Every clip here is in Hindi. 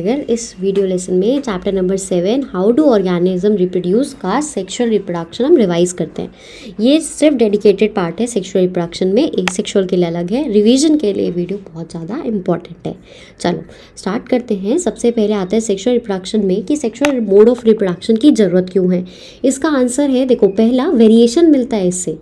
इस वीडियो लेसन में chapter number 7 how do organism reproduce का सेक्सुअल रिप्रोडक्शन हम रिवाइज करते हैं। ये सिर्फ डेडिकेटेड पार्ट है सेक्सुअल रिप्रोडक्शन में, एक सेक्सुअल के लिए अलग है। रिवीजन के लिए वीडियो बहुत ज़्यादा इंपॉर्टेंट है। चलो स्टार्ट करते हैं। सबसे पहले आता है सेक्सुअल रिप्रोडक्शन में कि सेक्सुअल मोड ऑफ रिप्रोडक्शन की ज़रूरत क्यों है। इसका आंसर है, देखो, पहला वेरिएशन मिलता है इससे।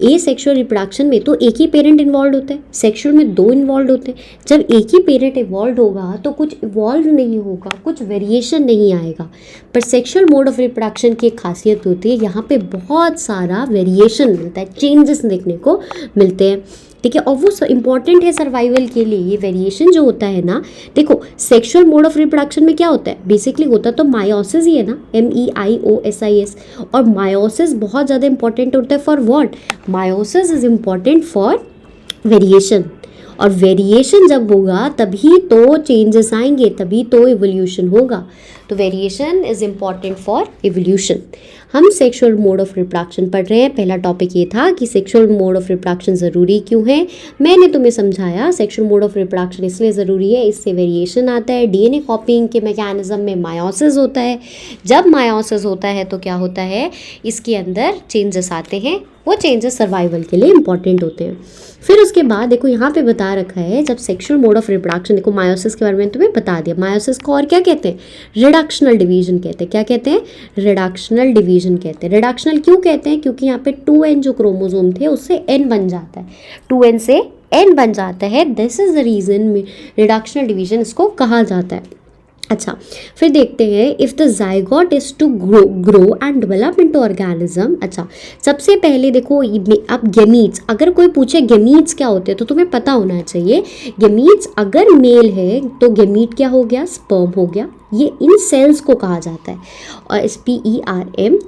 ए सेक्सुअल रिप्रोडक्शन में तो एक ही पेरेंट इन्वॉल्व होता है, सेक्सुअल में दो इन्वॉल्व होते हैं। जब एक ही पेरेंट इन्वॉल्व होगा तो कुछ इवॉल्व नहीं होगा, कुछ वेरिएशन नहीं आएगा। पर सेक्सुअल मोड ऑफ रिप्रोडक्शन की एक खासियत होती है, यहाँ पे बहुत सारा वेरिएशन मिलता है, चेंजेस देखने को मिलते हैं, ठीक है। और वो इंपॉर्टेंट है सर्वाइवल के लिए। ये वेरिएशन जो होता है ना, देखो सेक्सुअल मोड ऑफ रिप्रोडक्शन में क्या होता है, बेसिकली होता तो मायोसिस ही है ना, MEIOSIS। और मायोसिस बहुत ज़्यादा इंपॉर्टेंट होता है for what, meiosis is important for variation. और वेरिएशन जब होगा तभी तो चेंजेस आएंगे, तभी तो इवोल्यूशन होगा। तो variation is important for evolution. हम सेक्सुअल मोड ऑफ रिप्रोडक्शन पढ़ रहे हैं। पहला टॉपिक ये था कि सेक्सुअल मोड ऑफ रिप्रोडक्शन ज़रूरी क्यों है। मैंने तुम्हें समझाया सेक्सुअल मोड ऑफ रिप्रोडक्शन इसलिए ज़रूरी है, इससे वेरिएशन आता है। DNA कॉपिंग के मैकेनिज्म में मायोसिस होता है। जब मायोसिस होता है तो क्या होता है, इसके अंदर चेंजेस आते हैं, वो चेंजेस सर्वाइवल के लिए इंपॉर्टेंट होते हैं। फिर उसके बाद देखो यहाँ पे बता रखा है, जब सेक्सुअल मोड ऑफ रिप्रोडक्शन, देखो मायोसिस के बारे में तुम्हें बता दिया। मायोसिस को और क्या कहते हैं, रिडक्शनल डिवीजन कहते हैं। क्या कहते हैं, रिडक्शनल डिवीजन कहते हैं। रिडक्शनल क्यों कहते हैं, क्योंकि यहाँ पे 2n जो क्रोमोसोम थे उससे n बन जाता है, 2n से n बन जाता है। This is the reason reductional division इसको कहा जाता है। अच्छा, फिर देखते हैं if the zygote is to grow and develop into organism. अच्छा, सबसे पहले देखो अब गेमीट्स, अगर कोई पूछे गेमीट्स क्या होते हैं तो तुम्हें पता होना चाहिए। गेमीट्स अगर मेल है तो गेमीट क्या हो गया, स्पर्म हो गया। ये इन सेल्स को कहा जाता है, और SPERM।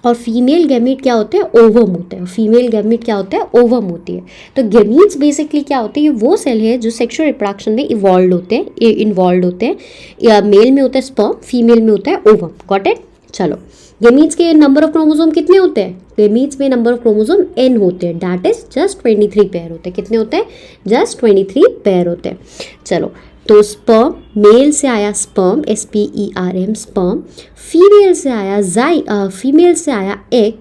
और फीमेल गैमीट क्या होते हैं, ओवम होते हैं। फीमेल गैमीट क्या होता है, ओवम होती है। तो गैमीट्स बेसिकली क्या होते हैं, ये वो सेल है जो सेक्सुअल रिप्रोडक्शन में इन्वॉल्व होते हैं। या मेल में होता है स्पर्म, फीमेल में होता है ओवम। Got it. चलो, गैमीट्स के नंबर ऑफ क्रोमोसोम कितने होते हैं, गैमीट्स में नंबर ऑफ क्रोमोसोम n होते हैं, दैट इज जस्ट 23 पेयर होते हैं। कितने होते हैं, जस्ट 23 पेयर होते हैं। चलो, तो स्पर्म, मेल से आया स्पर्म, SPERM स्पर्म, फीमेल से आया एग,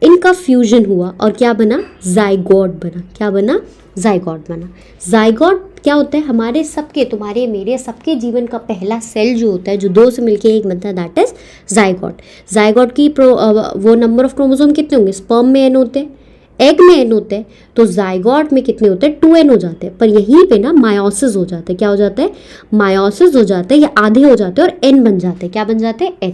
इनका फ्यूजन हुआ और क्या बना, जाइगोट बना। क्या बना, जाइगोट बना। जाइगोट क्या होता है, हमारे सबके, तुम्हारे मेरे सबके जीवन का पहला सेल जो होता है, जो दो से मिलके एक बनता है, दैट इज जाइगोट। जाइगोट की वो नंबर ऑफ क्रोमोसोम कितने होंगे, स्पर्म में n होते हैं, एग में n होते हैं, तो जाइगोट में कितने होते हैं, 2n हो जाते हैं। पर यहीं पे ना मायोसिस हो जाता है। क्या हो जाता है, मायोसिस हो जाता है, या आधे हो जाते हैं और n बन जाते हैं। क्या बन जाते हैं, n।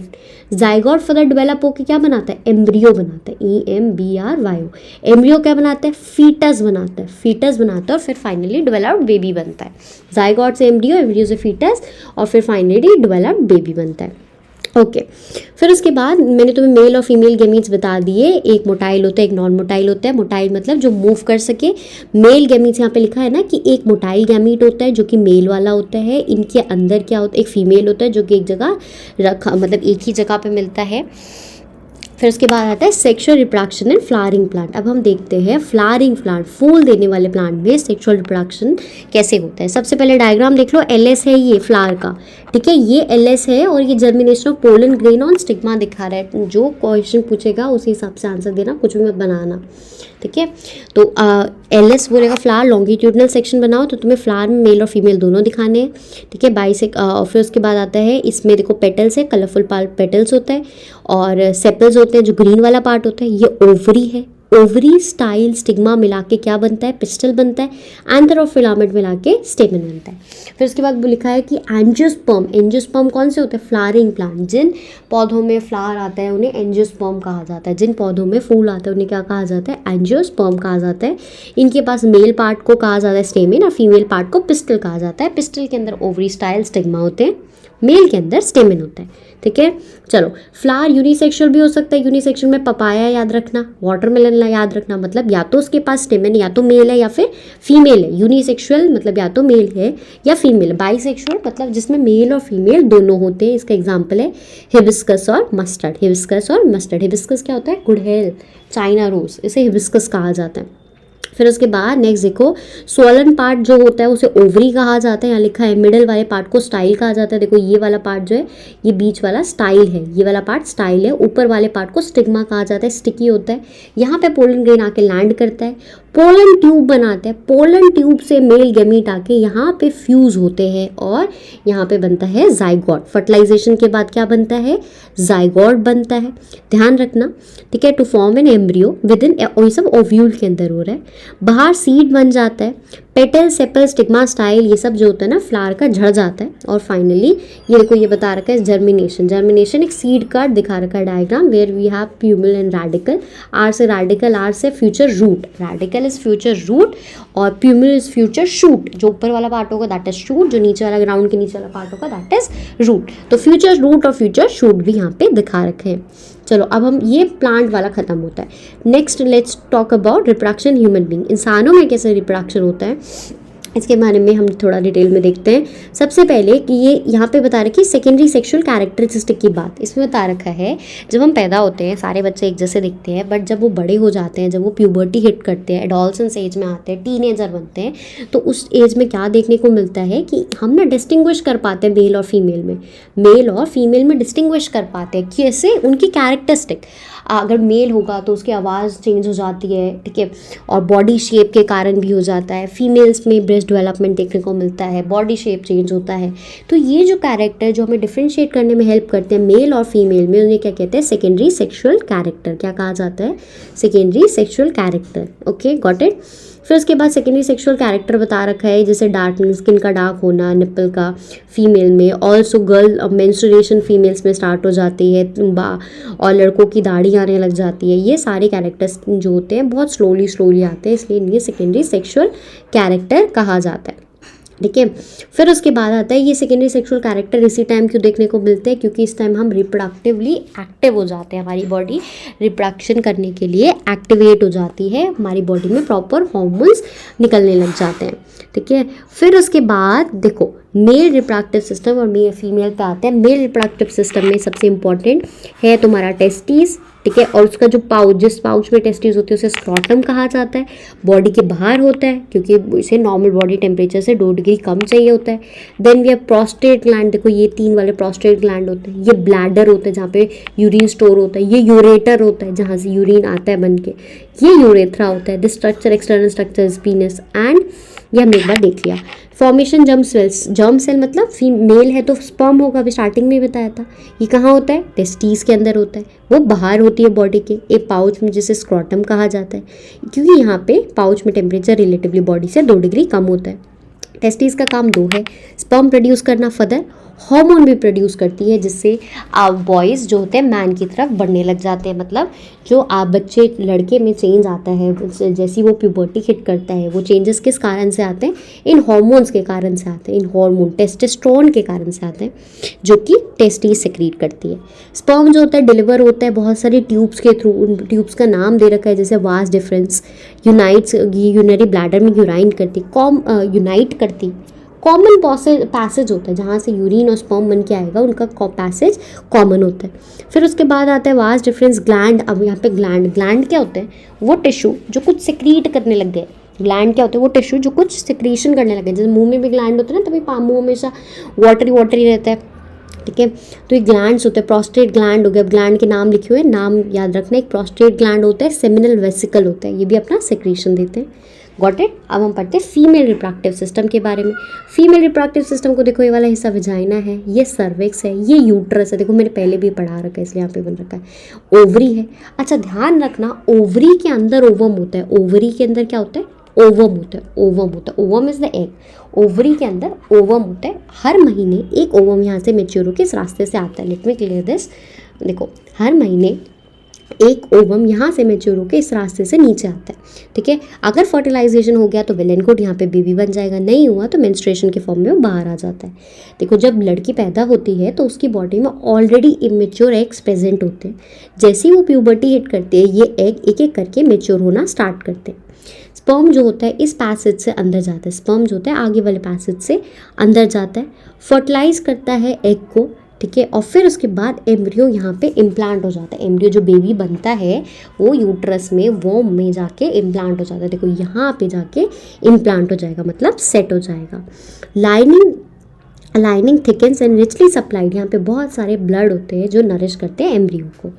जाइगोट फर्दर डेवलप होकर क्या बनाता है, एम्ब्रियो बनाता है, EMBRYO। एम्ब्रियो क्या बनाता है, फीटस बनाता है, फीटस बनाता है, और फिर फाइनली डेवलप्ड बेबी बनता है। जाइगोट से एम्ब्रियो, एम्ब्रियो से फीटस, और फिर फाइनली डेवलप्ड बेबी बनता है। ओके, फिर उसके बाद मैंने तुम्हें मेल और फीमेल गैमीट्स बता दिए। एक मोटाइल होता है, एक नॉन मोटाइल होता है। मोटाइल मतलब जो मूव कर सके। मेल गैमीट्स यहाँ पे लिखा है ना कि एक मोटाइल गैमीट होता है जो कि मेल वाला होता है। इनके अंदर क्या होता है, एक फीमेल होता है जो कि एक जगह रखा, मतलब एक ही जगह पे मिलता है। फिर उसके बाद आता है sexual reproduction in flowering plant. अब हम देखते हैं फ्लावरिंग प्लांट, फूल देने वाले प्लांट में सेक्सुअल रिप्रोडक्शन कैसे होता है। सबसे पहले डायग्राम देख लो, LS है ये फ्लावर का, ठीक है, ये LS है, और ये germination of pollen grain on stigma दिखा रहा है। जो क्वेश्चन पूछेगा उसी हिसाब से आंसर देना, कुछ भी मत बनाना, ठीक है। तो LS बोलेगा फ्लावर लॉन्गिट्यूडनल सेक्शन बनाओ, तो तुम्हें फ्लावर में मेल और फीमेल दोनों दिखाने हैं, ठीक है। फिर उसके बाद आता है, इसमें देखो पेटल्स है, कलरफुल पेटल्स होता है, और सेपल्स होते हैं, जो ग्रीन वाला पार्ट होता है। ये ओवरी है, ओवरी स्टाइल स्टिग्मा मिला के क्या बनता है, पिस्टल बनता है। एंथर और फिलामेंट मिला के स्टेमन बनता है। फिर उसके बाद लिखा है कि एंजियोस्पर्म, एंजियोस्पर्म कौन से होते हैं, फ्लावरिंग प्लांट। जिन पौधों में फ्लावर आता है उन्हें एंजियोस्पर्म कहा जाता है। जिन पौधों में फूल आता है उन्हें क्या कहा जाता है, एंजियोस्पर्म कहा जाता है। इनके पास मेल पार्ट को कहा जाता है स्टेमन, और फीमेल पार्ट को पिस्टल कहा जाता है। पिस्टल के अंदर ओवरी स्टाइल स्टिग्मा होते हैं, मेल के अंदर स्टेमन होता है, ठीक है। चलो, फ्लावर यूनिसेक्सुअल भी हो सकता है। यूनिसेक्सुअल में पपाया याद रखना, वाटरमेलन याद रखना, मतलब या तो उसके पास स्टेमन या तो मेल है या फिर फीमेल है। यूनिसेक्सुअल मतलब या तो मेल है या फीमेल। बाइसेक्सुअल मतलब जिसमें मेल और फीमेल दोनों होते हैं। इसका एग्जाम्पल है हिबिस्कस और मस्टर्ड। हिबिस्कस और मस्टर्ड, हिबिस्कस क्या होता है, गुड़हल, चाइना रोज, इसे हिबिस्कस कहा जाता है। फिर उसके बाद नेक्स्ट देखो, स्वोलन पार्ट जो होता है उसे ओवरी कहा जाता है, यहाँ लिखा है। मिडल वाले पार्ट को स्टाइल कहा जाता है। देखो ये वाला पार्ट जो है, ये बीच वाला स्टाइल है, ये वाला पार्ट स्टाइल है। ऊपर वाले पार्ट को स्टिग्मा कहा जाता है, स्टिकी होता है। यहाँ पे पोलन ग्रेन आके लैंड करता है, पोलन ट्यूब बनाता है। पोलन ट्यूब से मेल गैमीट आके यहाँ पे फ्यूज होते हैं और यहाँ पे बनता है जाइगोट। फर्टिलाइजेशन के बाद क्या बनता है, जाइगोट बनता है, ध्यान रखना, ठीक है। To form an embryo within, और ये सब ओव्यूल के अंदर हो रहा है। बाहर सीड बन जाता है, पेटल, सेपल, स्टिग्मा, स्टाइल, ये सब जो होता है ना फ्लावर का झड़ जाता है। और फाइनली ये देखो ये बता रखा है जर्मिनेशन। जर्मिनेशन एक सीड का दिखा रखा है diagram, where we have plumule and radicle. R से रेडिकल, आर से future root. Radicle is future root और प्यूमिल इज फ्यूचर शूट। जो ऊपर वाला पार्ट होगा दैट इज शूट, जो नीचे वाला ग्राउंड के नीचे वाला पार्ट होगा दैट इज रूट। तो फ्यूचर रूट और फ्यूचर शूट भी यहाँ पे दिखा रखे हैं। चलो अब हम, ये प्लांट वाला खत्म होता है। Next let's talk about reproduction human being. इंसानों में कैसे रिप्रोडक्शन होता है इसके बारे में हम थोड़ा डिटेल में देखते हैं। सबसे पहले कि ये यहाँ पे बता रखी सेकेंडरी सेक्सुअल कैरेक्टरिस्टिक की बात। इसमें बता रखा है जब हम पैदा होते हैं सारे बच्चे एक जैसे दिखते हैं, बट जब वो बड़े हो जाते हैं, जब वो प्यूबर्टी हिट करते हैं, एडोलसेंस एज में आते हैं, टीनेजर बनते हैं, तो उस एज में क्या देखने को मिलता है कि हम ना डिस्टिंग्विश कर पाते हैं मेल और फीमेल में, मेल और फीमेल में डिस्टिंग्विश कर पाते हैं। कैसे, उनकी कैरेक्टरिस्टिक, अगर मेल होगा तो उसकी आवाज़ चेंज हो जाती है, ठीक है, और बॉडी शेप के कारण भी हो जाता है। फीमेल्स में ब्रेस्ट डेवलपमेंट देखने को मिलता है, बॉडी शेप चेंज होता है। तो ये जो कैरेक्टर जो हमें डिफ्रेंशिएट करने में हेल्प करते हैं मेल और फीमेल में, उन्हें क्या कहते हैं, सेकेंडरी सेक्सुअल कैरेक्टर। क्या कहा जाता है, secondary sexual character. Okay, got it. फिर उसके बाद सेकेंडरी सेक्सुअल कैरेक्टर बता रखा है, जैसे डार्कनेस, स्किन का डार्क होना निप्पल का फीमेल में, ऑल्सो गर्ल मेंस्ट्रुएशन फीमेल्स में स्टार्ट हो जाती है, और लड़कों की दाढ़ी आने लग जाती है। ये सारे कैरेक्टर्स जो होते हैं बहुत स्लोली आते हैं, इसलिए इन्हें सेकेंडरी सेक्सुअल कैरेक्टर कहा जाता है, ठीक है। फिर उसके बाद आता है ये सेकेंडरी सेक्सुअल कैरेक्टर इसी टाइम क्यों देखने को मिलते हैं, क्योंकि इस टाइम हम रिप्रोडक्टिवली एक्टिव हो जाते हैं, हमारी बॉडी रिप्रोडक्शन करने के लिए एक्टिवेट हो जाती है, हमारी बॉडी में प्रॉपर हार्मोन्स निकलने लग जाते हैं, ठीक है। फिर उसके बाद देखो मेल रिप्रोडक्टिव सिस्टम और मेल फीमेल पे आते हैं। मेल रिप्रोडक्टिव सिस्टम में सबसे इंपॉर्टेंट है तुम्हारा टेस्टिस, ठीक है, और उसका जो पाउच, जिस पाउच में टेस्टिस होती है उसे स्क्रॉटम कहा जाता है। बॉडी के बाहर होता है क्योंकि इसे नॉर्मल बॉडी टेम्परेचर से 2 डिग्री कम चाहिए होता है। Then we have prostate gland. देखो ये 3 वाले प्रोस्टेट ग्लैंड होते हैं। ये ब्लैडर होता है जहाँ पे यूरिन स्टोर होता है। ये यूरेटर होता है जहाँ से यूरिन आता है बन के। ये यूरेथ्रा होता है। This structure, external structure is penis. And ये हमने एक बार देख लिया। Formation germ cells, germ cell मतलब फीमेल है तो स्पर्म होगा, अभी स्टार्टिंग में ही बताया था। ये कहाँ होता है, टेस्टिस के अंदर होता है, वो बाहर होती है बॉडी के एक पाउच में जिसे स्क्रॉटम कहा जाता है, क्योंकि यहाँ पे पाउच में टेम्परेचर रिलेटिवली बॉडी से 2 डिग्री कम होता है। टेस्टिस का काम 2 है, स्पर्म प्रोड्यूस करना, फर्दर हार्मोन भी प्रोड्यूस करती है, जिससे आप बॉयज़ जो होते हैं मैन की तरफ बढ़ने लग जाते हैं। मतलब जो आप बच्चे लड़के में चेंज आता है जैसी वो प्यूबर्टी हिट करता है, वो चेंजेस किस कारण से आते हैं, इन हार्मोन्स के कारण से आते हैं, इन हार्मोन टेस्टोस्टेरोन के कारण से आते हैं जो कि टेस्टिस सेक्रीट करती है। स्पर्म जो होता है डिलीवर होता है बहुत सारी ट्यूब्स के थ्रू। उन ट्यूब्स का नाम दे रखा है जैसे vas deferens, unites, urinary bladder में यूराइन करती, यूनाइट करती। कॉमन पैसेज होता है जहाँ से यूरिन और स्पर्म बन के आएगा, उनका पैसेज कॉमन होता है। फिर उसके बाद आता है वास डिफरेंस ग्लैंड। अब यहाँ पे ग्लैंड क्या होते हैं, वो टिश्यू जो कुछ सेक्रीट करने लग गए। ग्लैंड क्या होते हैं, वो टिश्यू जो कुछ सेक्रीशन करने लगे। जैसे मुंह में भी ग्लैंड होते हैं ना, तभी मुंह हमेशा वाटरी रहता है, ठीक है। तो ये ग्लैंड्स होते हैं। प्रोस्टेट ग्लैंड हो गया, अब ग्लैंड के नाम लिखे हुए, नाम याद रखना। एक प्रोस्टेट ग्लैंड होता है, सेमिनल वेसिकल होता है, ये भी अपना सेक्रीशन देते हैं। Got it. अब हम पढ़ते हैं फीमेल रिप्रोडक्टिव सिस्टम के बारे में। फीमेल रिप्रोडक्टिव सिस्टम को देखो, ये वाला हिस्सा वजाइना है, ये सर्विक्स है, ये यूट्रस है। देखो मैंने पहले भी पढ़ा रखा है इसलिए यहाँ पे बन रखा है। ओवरी है। अच्छा ध्यान रखना, ओवरी के अंदर ओवम होता है। ओवरी के अंदर क्या होता है, ओवम होता है। ओवम होता है, ovum is the egg. Ovary के अंदर ओवम होता है। हर महीने एक ओवम यहाँ से मेच्योर होकर इस रास्ते से आता है। Let me clear this. देखो हर महीने एक ओवम यहाँ से मेच्योर होकर इस रास्ते से नीचे आता है, ठीक है। अगर फर्टिलाइजेशन हो गया तो वेल एंड गुड, यहाँ पे बेबी बन जाएगा। नहीं हुआ तो मेंस्ट्रुएशन के फॉर्म में वो बाहर आ जाता है। देखो जब लड़की पैदा होती है तो उसकी बॉडी में ऑलरेडी इमेच्योर एग्स प्रेजेंट होते हैं। जैसे ही वो प्यूबर्टी हिट करती है, ये एग एक एक करके मेच्योर होना स्टार्ट करते हैं। स्पर्म जो होता है इस पैसेज से अंदर जाता है। स्पर्म जो होता है आगे वाले पैसेज से अंदर जाता है, फर्टिलाइज करता है एग को। ठीक है। और फिर उसके बाद एम्ब्रियो यहाँ पे इम्प्लांट हो जाता है। एम्ब्रियो जो बेबी बनता है वो यूट्रस में वॉम में जाके इम्प्लांट हो जाता है। देखो यहाँ पे जाके इम्प्लांट हो जाएगा, मतलब सेट हो जाएगा। Lining thickens and richly supplied, यहाँ पे बहुत सारे ब्लड होते हैं जो नरिश करते हैं एम्ब्रियो को।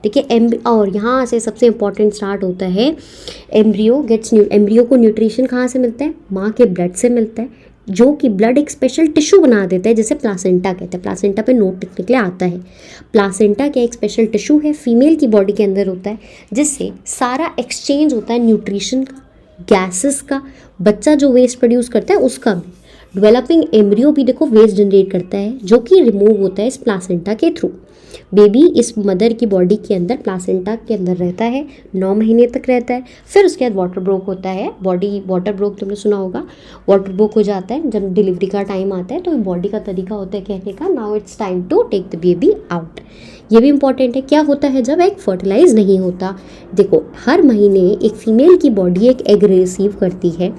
ठीक है। और यहाँ से सबसे इंपॉर्टेंट स्टार्ट होता है, एम्ब्रियो को न्यूट्रिशन कहाँ से मिलता है? माँ के ब्लड से मिलता है, जो कि ब्लड एक स्पेशल टिश्यू बना देता है जिसे प्लासेंटा कहते हैं। प्लासेंटा पे नोट लिखने के लिए आता है। प्लासेंटा क्या एक स्पेशल टिश्यू है, फीमेल की बॉडी के अंदर होता है, जिससे सारा एक्सचेंज होता है न्यूट्रिशन का, गैसेस का, बच्चा जो वेस्ट प्रोड्यूस करता है उसका भी। डेवलपिंग एम्ब्रियो भी देखो वेस्ट जनरेट करता है, जो कि रिमूव होता है इस प्लासेंटा के थ्रू। बेबी इस मदर की बॉडी के अंदर प्लासेंटा के अंदर रहता है, 9 महीने तक रहता है। फिर उसके बाद वाटर ब्रोक होता है, बॉडी वाटर ब्रोक तुमने सुना होगा, वाटर ब्रोक हो जाता है जब डिलीवरी का टाइम आता है। तो बॉडी का तरीका होता है कहने का, now it's time to take the baby out. ये भी इंपॉर्टेंट है, क्या होता है जब एग फर्टिलाइज नहीं होता। देखो हर महीने एक फीमेल की बॉडी एक एग रिसीव करती है,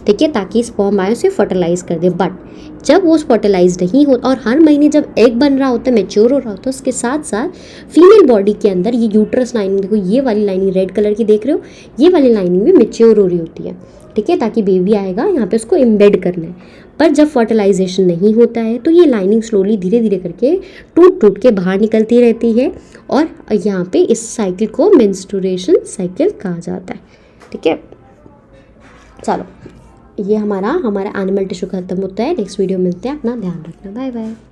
ठीक है, ताकि स्पर्म आए उसे फर्टिलाइज कर दे। बट जब वो फर्टिलाइज नहीं हो और हर महीने जब एग बन रहा होता है, मेच्योर हो रहा होता है, उसके साथ साथ फीमेल बॉडी के अंदर ये यूट्रस लाइनिंग, देखो ये वाली लाइनिंग रेड कलर की देख रहे हो, ये वाली लाइनिंग भी मेच्योर हो रही होती है। ठीक है, ताकि बेबी आएगा यहाँ पे उसको एम्बेड करना है। पर जब फर्टिलाइजेशन नहीं होता है तो ये लाइनिंग स्लोली धीरे धीरे करके टूट टूट के बाहर निकलती रहती है, और यहाँ पे इस साइकिल को मेंस्ट्रुएशन साइकिल कहा जाता है। ठीक है, चलो ये हमारा एनिमल टिश्यू खत्म होता है। नेक्स्ट वीडियो मिलते हैं, अपना ध्यान रखना, बाय बाय।